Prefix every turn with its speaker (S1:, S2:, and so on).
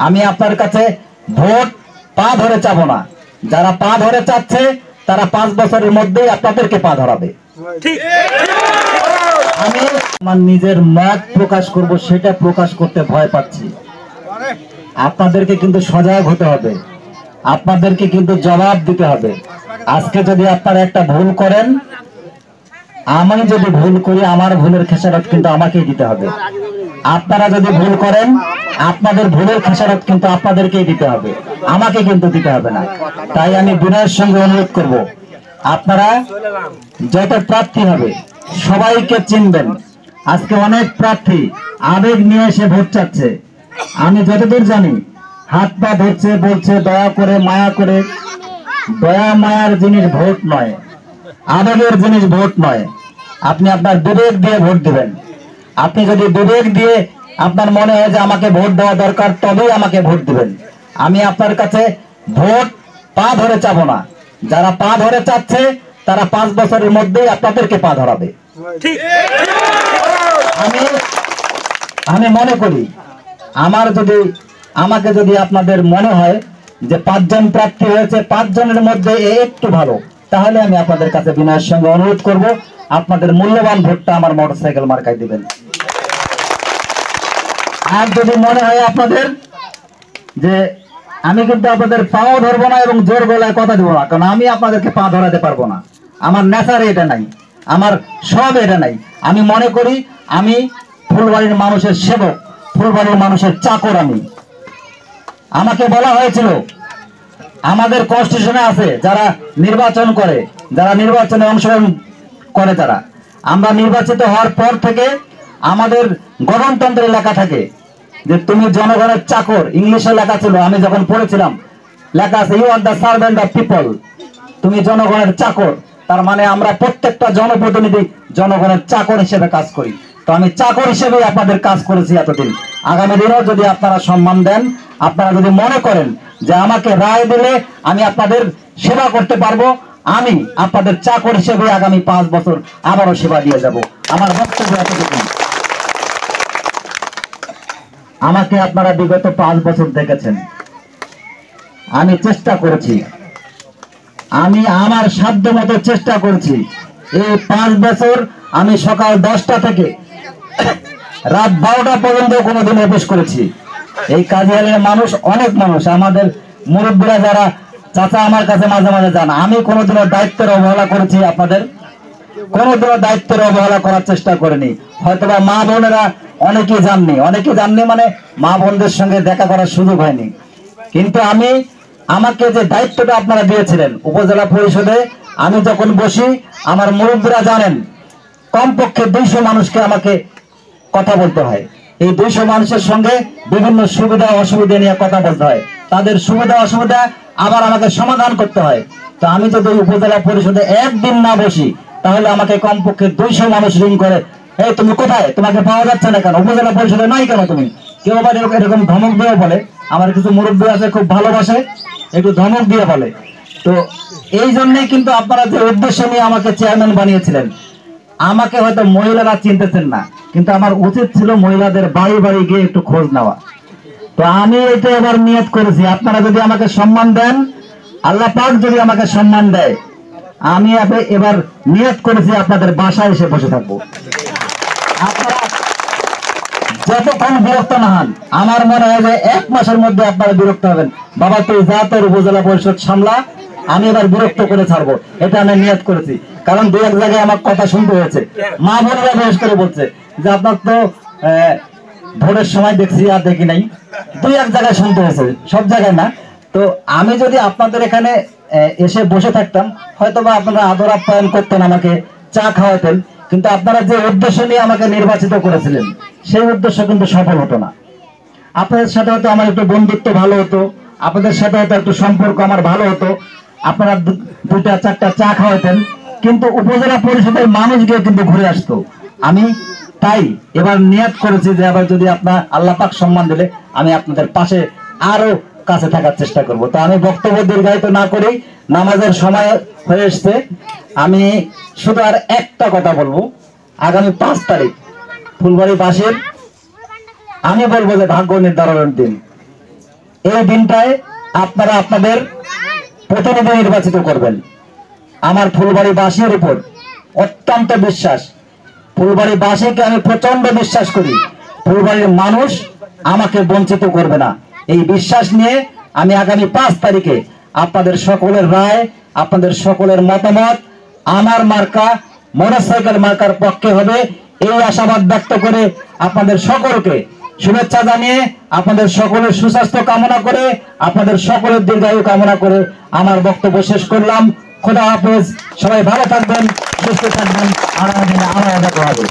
S1: আমি আপনার কাছে ভোট পা ধরে চাবো না। যারা পা ধরে চাচ্ছে তারা 5 বছরের মধ্যেই আপনাদেরকে পা ধরাবে। আমি আমার নিজের মত প্রকাশ করব, সেটা প্রকাশ করতে ভয় পাচ্ছি। আপনাদেরকে কিন্তু সজাগ হতে হবে, আপনাদেরকে কিন্তু জবাব দিতে হবে। আজকে যদি আপনারা একটা ভুল করেন, আমি যদি ভুল করি, আমার ভুলের খেসারত কিন্তু আমাকেই দিতে হবে। আপনারা যদি ভুল করেন, আপনাদের ভুলের খেসারত কিন্তু আপনাদেরকেই দিতে হবে, আমাকে কিন্তু দিতে হবে না। তাই আমি বিনয়ের সঙ্গে অনুরোধ করব, আপনারা যত প্রার্থী হবে সবাইকে চিনবেন। আজকে অনেক প্রার্থী আবেগ নিয়ে এসে ভোট চাচ্ছে। আমি যতদূর জানি হাত পা ধরছে, বলছে দয়া করে, মায়া করে। দয়া মায়ার জিনিস ভোট নয়, আবেগের জিনিস ভোট নয়। আপনি আপনার বিবেক দিয়ে ভোট দিবেন। আপনি যদি বিবেক দিয়ে আপনার মনে হয় যে আমাকে ভোট দেওয়া দরকার, তবেই আমাকে ভোট দিবেন। আমি আপনার কাছে ভোট পা ধরে চাবো না। যারা পা ধরে চাচ্ছে তারা 5 বছরের মধ্যেই আপনাদেরকে পা ধরাবে। আমি মনে করি, আমাকে যদি আপনাদের মনে হয় যে 5 জন প্রার্থী হয়েছে, 5 জনের মধ্যে একটু ভালো, তাহলে আমি আপনাদের কাছে বিনয়ের সঙ্গে অনুরোধ করব, আপনাদের মূল্যবান ভোটটা আমার মোটরসাইকেল মার্কায় দিবেন। আর যদি মনে হয় আপনাদের যে আমি কিন্তু আপনাদের পাও ধরবো না এবং জোর গলায় কথা দেবো না, কারণ আমি আপনাদেরকে পা ধরাতে পারবো না। আমার নেচারে এটা নাই, আমার সব এটা নাই। আমি মনে করি আমি ফুলবাড়ির মানুষের সেবক, ফুলবাড়ির মানুষের চাকর। আমাকে বলা হয়েছিল, আমাদের কনস্টিটিউশনে আছে যারা নির্বাচন করে, যারা নির্বাচনে অংশগ্রহণ করে, তারা আমরা নির্বাচিত হওয়ার পর থেকে আমাদের গণতন্ত্রে লেখা থাকে যে তুমি জনগণের চাকর। ইংলিশে লেখা ছিল, আমি যখন পড়েছিলাম লেখা আছে you are the servant of people. তুমি জনগণের চাকর, তার মানে আমরা প্রত্যেকটা জনপ্রতিনিধি জনগণের চাকর হিসেবে কাজ করি। তো আমি চাকর হিসেবে আপনাদের কাজ করেছি এতদিন। আগামী দিনেও যদি আপনারা সম্মান দেন, আপনারা যদি মনে করেন যে আমাকে রায় দিলে আমি আপনাদের সেবা করতে পারবো, আমি আপনাদের চাকর হিসেবে আগামী 5 বছর আবারও সেবা দিয়ে যাব। আমার বক্তব্য এতটুকু। আমাকে আপনারা বিগত 5 বছর দেখেছেন, আমি চেষ্টা করেছি, আমি আমার সাধ্য মতো চেষ্টা করেছি। এই 5 বছর আমি সকাল 10টা থেকে রাত 12টা পর্যন্ত কোনোদিন অফিস করেছি। এই কাজিয়ালের মানুষ, অনেক মানুষ, আমাদের মুরব্বীরা যারা চাচা আমার কাছে মাঝে মাঝে যান, আমি কোনোদিনও দায়িত্বের অবহেলা করেছি আপনাদের? কোনোদিনও দায়িত্বের অবহেলা করার চেষ্টা করিনি। হয়তোবা মা বোনেরা অনেকেই জাননি, মানে মা বোনদের সঙ্গে দেখা করার সুযোগ হয়নি। কিন্তু আমাকে যে দায়িত্বটা আপনারা দিয়েছিলেন উপজেলা পরিষদে, আমি যখন বসি, আমার মুরব্বীরা জানেন কমপক্ষে 200 মানুষকে আমাকে কথা বলতে হয়। এই 200 মানুষের সঙ্গে বিভিন্ন সুবিধা অসুবিধা নিয়ে কথা বলতে হয়, তাদের সুবিধা অসুবিধা আবার আমাকে সমাধান করতে হয়। তো আমি যদি উপজেলা পরিষদে একদিন না বসি, তাহলে আমাকে কমপক্ষে 200 মানুষ রিং করে, এই তুমি কোথায়, তোমাকে পাওয়া যাচ্ছে না কেন, উপজেলা পরিষদে নাই কেন তুমি? কেউ আবার এরকম ধমক দিয়ে বলে। আমার কিছু মুরব্বী আছে খুব ভালোবাসে, একটু ধমক দিয়ে বলে। তো এই জন্যই কিন্তু আপনারা যে উদ্দেশ্য নিয়ে আমাকে চেয়ারম্যান বানিয়েছিলেন, আমাকে হয়তো মহিলারা চিনতেছেন না, কিন্তু আমার উচিত ছিল মহিলাদের বাড়ি বাড়ি গিয়ে একটু খোঁজ নেওয়া। তো আমি এটা এবার নিয়ত করেছি, আপনারা যদি আমাকে সম্মান দেন, আল্লাহ পাক যদি আমাকে সম্মান দেয়, আমি এবার নিয়ত করেছি আপনাদের বাসায় এসে বসে থাকবো। আপনারা যতক্ষণ বিরক্ত না হন, আমার মনে হয় যে 1 মাসের মধ্যে আপনারা বিরক্ত হবেন। বাবা তুই যা, তোর উপজেলা পরিষদ সামলা, আমি এবার বিরক্ত করে ছাড়বো, এটা আমি নিয়ত করেছি। কারণ 2-1 জায়গায় আমার কথা শুনতে হয়েছে, মা বোনেরা বিশেষ করে বলছে যে আপনার তো ভোটের সময় দেখছি আর দেখি নাই। 2-1 জায়গায় শুনতে হয়েছে, সব জায়গায় না। তো আমি যদি আপনাদের এখানে এসে বসে থাকতাম, হয়তোবা আপনারা আদর আপ্যায়ন করতেন, আমাকে চা খাওয়াতেন, কিন্তু আপনারা যে উদ্দেশ্য নিয়ে আমাকে নির্বাচিত করেছিলেন, সেই উদ্দেশ্য কিন্তু সফল হতো না। আপনাদের সাথে হয়তো আমার একটু বন্ধুত্ব ভালো হতো, আপনাদের সাথে হয়তো একটু সম্পর্ক আমার ভালো হতো, আপনারা 2-4টা চা খাওয়াতেন, কিন্তু উপজেলা পরিষদের মানুষ গিয়ে কিন্তু ঘুরে আসতো। আমি তাই এবার নিয়ত করেছি যে এবার যদি আপনার আল্লাহ পাক সম্মান দিলে, আমি আপনাদের পাশে আরো কাছে থাকার চেষ্টা করব। তো আমি বক্তব্য দীর্ঘায়িত না করেই, নামাজের সময় হয়ে এসছে, আমি শুধু আর একটা কথা বলবো। আগামী 5 তারিখ ফুলবাড়িবাসীর, আমি বলবো যে ভাগ্য নির্ধারণের দিন। এই দিনটায় আপনারা আপনাদের প্রতিনিধি নির্বাচিত করবেন। আমার ফুলবাড়িবাসীর উপর অত্যন্ত বিশ্বাস, ফুলবাড়িবাসীকে আমি প্রচন্ড বিশ্বাস করি, ফুলবাড়ির মানুষ আমাকে বঞ্চিত করবে না। এই বিশ্বাস নিয়ে আমি আগামী 5 তারিখে আপনাদের সকলের রায়, আপনাদের সকলের মতামত আমার মার্কা মোটরসাইকেল মার্কার পক্ষে হবে, এই আশাবাদ ব্যক্ত করে আপনাদের সকলকে শুভেচ্ছা জানিয়ে, আপনাদের সকলের সুস্বাস্থ্য কামনা করে, আপনাদের সকলের দীর্ঘায়ু কামনা করে আমার বক্তব্য শেষ করলাম। খোদা হাফেজ, সবাই ভালো থাকবেন, সুস্থ থাকবেন, আগামী দিনে আরো দেখা হবে।